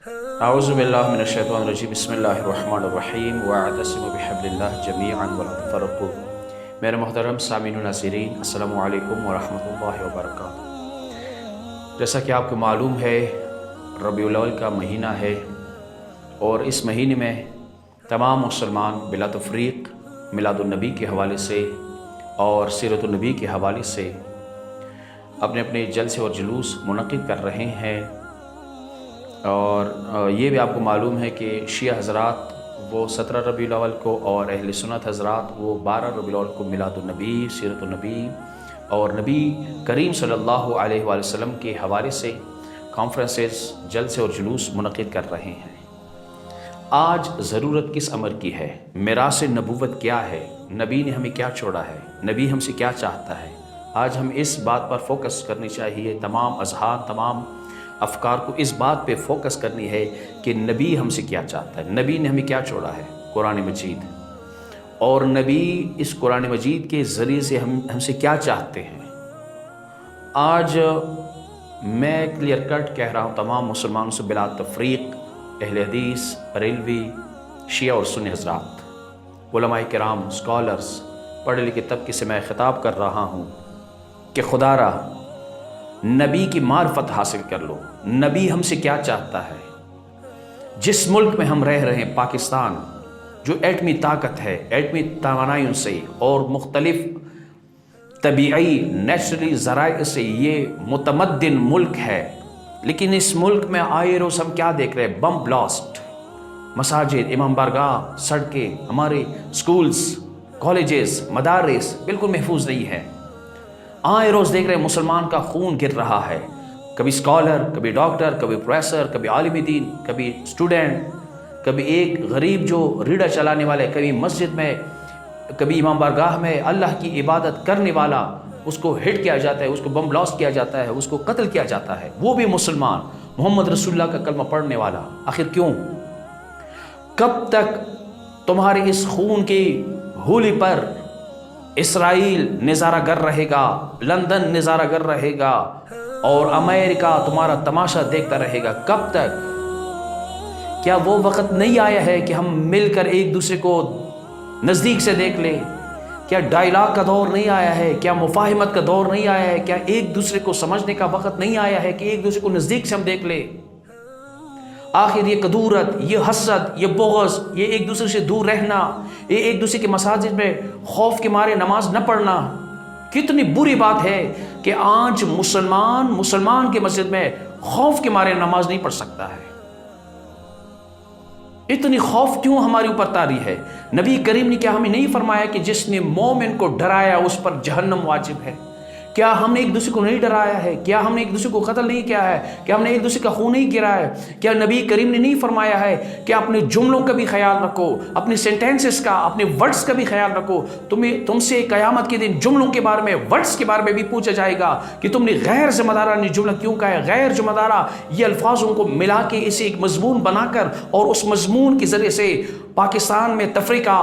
اعوذ باللہ من الشیطان الرجیم بسم اللہ الرحمن الرحیم واعتصموا بحبل اللہ جمیعا ولا تفرقوا۔ میرے محترم سامعین و ناظرین، السلام علیکم ورحمۃ اللہ وبرکاتہ۔ جیسا کہ آپ کو معلوم ہے، ربیع الاول کا مہینہ ہے اور اس مہینے میں تمام مسلمان بلا تفریق میلاد النبی کے حوالے سے اور سیرت النبی کے حوالے سے اپنے اپنے جلسے اور جلوس منعقد کر رہے ہیں، اور یہ بھی آپ کو معلوم ہے کہ شیعہ حضرات وہ 17 ربیع الاول کو اور اہل سنت حضرات وہ 12 ربیع الاول کو میلاد النبی، سیرت النبی اور نبی کریم صلی اللہ علیہ وآلہ وسلم کے حوالے سے کانفرنسز، جلسے اور جلوس منعقد کر رہے ہیں۔ آج ضرورت کس امر کی ہے؟ میراث نبوت کیا ہے؟ نبی نے ہمیں کیا چھوڑا ہے؟ نبی ہم سے کیا چاہتا ہے؟ آج ہم اس بات پر فوکس کرنی چاہیے، تمام اذہان، تمام افکار کو اس بات پہ فوکس کرنی ہے کہ نبی ہم سے کیا چاہتا ہے، نبی نے ہمیں کیا چھوڑا ہے، قرآن مجید، اور نبی اس قرآن مجید کے ذریعے سے ہم سے کیا چاہتے ہیں۔ آج میں کلیئر کٹ کہہ رہا ہوں تمام مسلمانوں سے بلا تفریق، اہل حدیث، بریلوی، شیعہ اور سنی حضرات، علماء کرام، اسکالرز، پڑھے لکھے طبقے سے میں خطاب کر رہا ہوں کہ خدا را نبی کی معرفت حاصل کر لو۔ نبی ہم سے کیا چاہتا ہے؟ جس ملک میں ہم رہ رہے ہیں، پاکستان، جو ایٹمی طاقت ہے، ایٹمی توانائیوں سے اور مختلف طبیعی نیچرلی ذرائع سے یہ متمدن ملک ہے، لیکن اس ملک میں آئے روز ہم کیا دیکھ رہے ہیں؟ بم بلاسٹ، مساجد، امام بارگاہ، سڑکیں، ہمارے سکولز، کالجز، مدارس بالکل محفوظ نہیں ہے۔ آئے روز دیکھ رہے ہیں مسلمان کا خون گر رہا ہے، کبھی اسکالر، کبھی ڈاکٹر، کبھی پروفیسر، کبھی عالم دین، کبھی اسٹوڈنٹ، کبھی ایک غریب جو ریڑھا چلانے والے، کبھی مسجد میں، کبھی امام بارگاہ میں اللہ کی عبادت کرنے والا، اس کو ہٹ کیا جاتا ہے، اس کو بم بلاسٹ کیا جاتا ہے، اس کو قتل کیا جاتا ہے، وہ بھی مسلمان، محمد رسول اللہ کا کلمہ پڑھنے والا۔ آخر کیوں؟ کب تک تمہارے اس خون کی ہولی پر اسرائیل نظارہ گر رہے گا، لندن نظارہ گر رہے گا اور امریکہ تمہارا تماشا دیکھتا رہے گا؟ کب تک؟ کیا وہ وقت نہیں آیا ہے کہ ہم مل کر ایک دوسرے کو نزدیک سے دیکھ لیں؟ کیا ڈائلاگ کا دور نہیں آیا ہے؟ کیا مفاہمت کا دور نہیں آیا ہے؟ کیا ایک دوسرے کو سمجھنے کا وقت نہیں آیا ہے کہ ایک دوسرے کو نزدیک سے ہم دیکھ لیں؟ آخر یہ کدورت، یہ حسد، یہ بغض، یہ ایک دوسرے سے دور رہنا، یہ ایک دوسرے کے مساجد میں خوف کے مارے نماز نہ پڑھنا، کتنی بری بات ہے کہ آج مسلمان کے مسجد میں خوف کے مارے نماز نہیں پڑھ سکتا ہے۔ اتنی خوف کیوں ہمارے اوپر طاری ہے؟ نبی کریم نے کیا ہمیں نہیں فرمایا کہ جس نے مومن کو ڈرایا اس پر جہنم واجب ہے؟ کیا ہم نے ایک دوسرے کو نہیں ڈرایا ہے؟ کیا ہم نے ایک دوسرے کو قتل نہیں کیا ہے؟ کیا ہم نے ایک دوسرے کا خون نہیں گرا ہے؟ کیا نبی کریم نے نہیں فرمایا ہے کہ اپنے جملوں کا بھی خیال رکھو، اپنے سینٹینسز کا، اپنے ورڈز کا بھی خیال رکھو؟ تم سے قیامت کے دن جملوں کے بارے میں، ورڈز کے بارے میں بھی پوچھا جائے گا کہ تم نے غیر ذمہ دارانہ جملہ کیوں کہا ہے؟ غیر ذمہ دارہ یہ الفاظوں کو ملا کے اسے ایک مضمون بنا کر اور اس مضمون کے ذریعے سے پاکستان میں تفریقہ،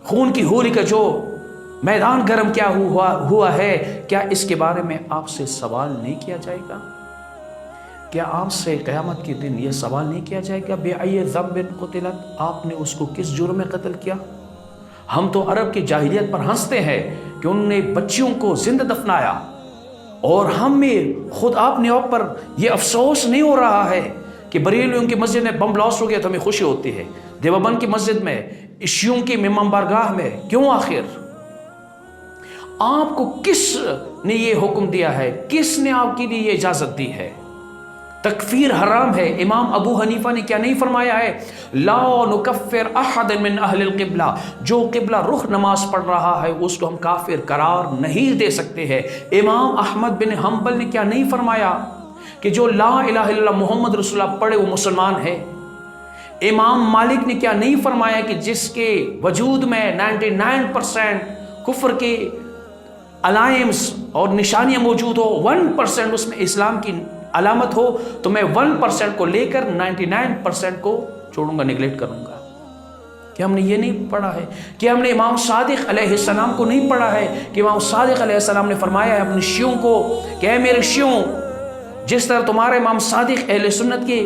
خون کی ہولی کا جو میدان گرم کیا ہوا ہے، کیا اس کے بارے میں آپ سے سوال نہیں کیا جائے گا؟ کیا آپ سے قیامت کے دن یہ سوال نہیں کیا جائے گا بِأَيِّ ذَنْبٍ قُتِلَتْ، آپ نے اس کو کس جرم میں قتل کیا؟ ہم تو عرب کی جاہلیت پر ہنستے ہیں کہ انہوں نے بچیوں کو زندہ دفنایا، اور ہم میں خود اپنے آپ پر یہ افسوس نہیں ہو رہا ہے کہ بریلویوں کی مسجد میں بم بلاسٹ ہو گیا تو ہمیں خوشی ہوتی ہے، دیوبند کی مسجد میں، شیعوں کی امام بارگاہ میں؟ کیوں؟ آخر آپ کو کس نے یہ حکم دیا ہے؟ کس نے آپ کے لیے یہ اجازت دی ہے؟ تکفیر حرام ہے۔ امام ابو حنیفہ نے کیا نہیں فرمایا ہے؟ لا نکفر احد من اہل القبلہ، جو قبلہ رخ نماز پڑھ رہا ہے اس کو ہم کافر قرار نہیں دے سکتے ہیں۔ امام احمد بن حنبل نے کیا نہیں فرمایا کہ جو لا الہ الا اللہ محمد رسول اللہ پڑھے وہ مسلمان ہے؟ امام مالک نے کیا نہیں فرمایا کہ جس کے وجود میں 99% کفر کے علائمز اور نشانیاں موجود ہو، 1% اس میں اسلام کی علامت ہو، تو میں 1% کو لے کر 99% کو چھوڑوں گا، نیگلیکٹ کروں گا؟ کیا ہم نے یہ نہیں پڑھا ہے؟ کیا ہم نے امام صادق علیہ السلام کو نہیں پڑھا ہے کہ امام صادق علیہ السلام نے فرمایا ہے اپنے شیعوں کو کہ اے میرے شیعوں، جس طرح تمہارے امام صادق اہل سنت کے